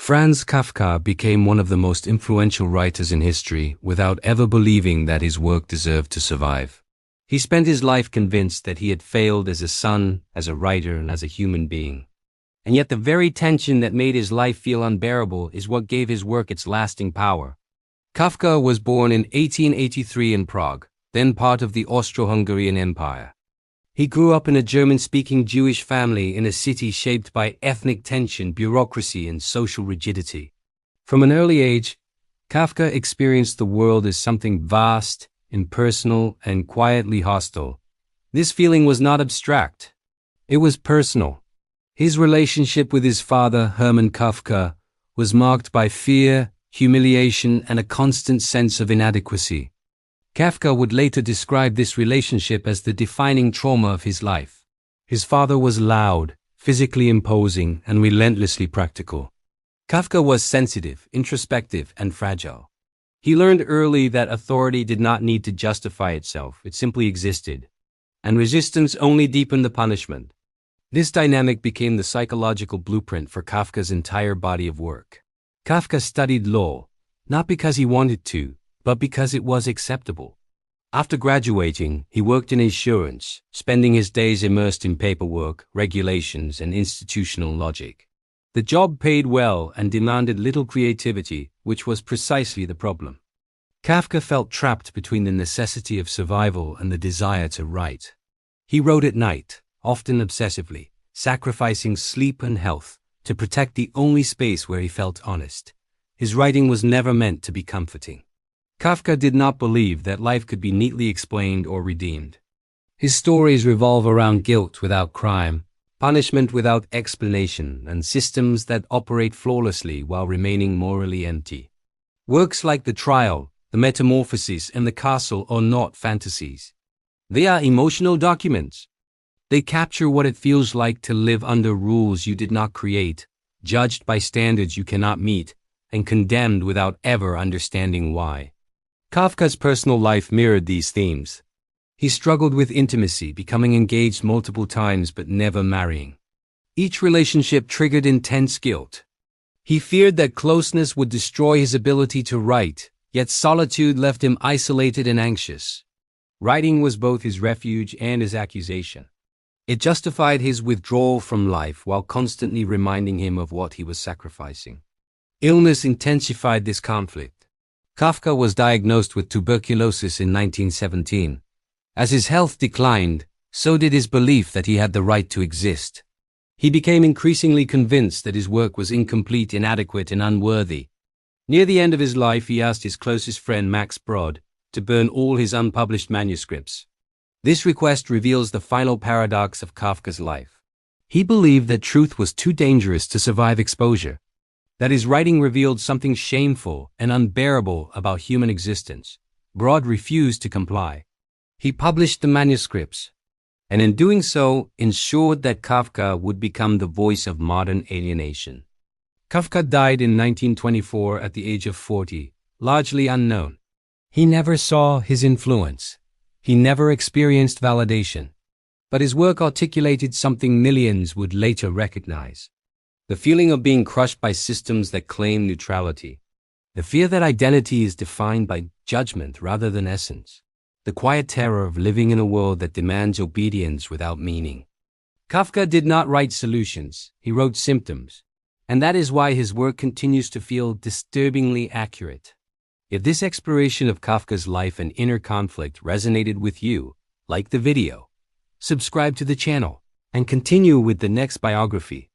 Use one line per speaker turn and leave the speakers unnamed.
Franz Kafka became one of the most influential writers in history without ever believing that his work deserved to survive. He spent his life convinced that he had failed as a son, as a writer, and as a human being. And yet the very tension that made his life feel unbearable is what gave his work its lasting power. Kafka was born in 1883 in Prague, then part of the Austro-Hungarian Empire. He grew up in a German-speaking Jewish family in a city shaped by ethnic tension, bureaucracy, and social rigidity. From an early age, Kafka experienced the world as something vast, impersonal, and quietly hostile. This feeling was not abstract. It was personal. His relationship with his father, Hermann Kafka, was marked by fear, humiliation, and a constant sense of inadequacy. Kafka would later describe this relationship as the defining trauma of his life. His father was loud, physically imposing, and relentlessly practical. Kafka was sensitive, introspective, and fragile. He learned early that authority did not need to justify itself, it simply existed. And resistance only deepened the punishment. This dynamic became the psychological blueprint for Kafka's entire body of work. Kafka studied law, not because he wanted to, but because it was acceptable. After graduating, he worked in insurance, spending his days immersed in paperwork, regulations, and institutional logic. The job paid well and demanded little creativity, which was precisely the problem. Kafka felt trapped between the necessity of survival and the desire to write. He wrote at night, often obsessively, sacrificing sleep and health to protect the only space where he felt honest. His writing was never meant to be comforting. Kafka did not believe that life could be neatly explained or redeemed. His stories revolve around guilt without crime, punishment without explanation, and systems that operate flawlessly while remaining morally empty. Works like The Trial, The Metamorphosis, and The Castle are not fantasies. They are emotional documents. They capture what it feels like to live under rules you did not create, judged by standards you cannot meet, and condemned without ever understanding why. Kafka's personal life mirrored these themes. He struggled with intimacy, becoming engaged multiple times but never marrying. Each relationship triggered intense guilt. He feared that closeness would destroy his ability to write, yet solitude left him isolated and anxious. Writing was both his refuge and his accusation. It justified his withdrawal from life while constantly reminding him of what he was sacrificing. Illness intensified this conflict. Kafka was diagnosed with tuberculosis in 1917. As his health declined, so did his belief that he had the right to exist. He became increasingly convinced that his work was incomplete, inadequate, and unworthy. Near the end of his life, he asked his closest friend Max Brod to burn all his unpublished manuscripts. This request reveals the final paradox of Kafka's life. He believed that truth was too dangerous to survive exposure, that his writing revealed something shameful and unbearable about human existence. Brod refused to comply. He published the manuscripts, and in doing so, ensured that Kafka would become the voice of modern alienation. Kafka died in 1924 at the age of 40, largely unknown. He never saw his influence. He never experienced validation. But his work articulated something millions would later recognize. The feeling of being crushed by systems that claim neutrality. The fear that identity is defined by judgment rather than essence. The quiet terror of living in a world that demands obedience without meaning. Kafka did not write solutions, he wrote symptoms. And that is why his work continues to feel disturbingly accurate. If this exploration of Kafka's life and inner conflict resonated with you, like the video, subscribe to the channel, and continue with the next biography.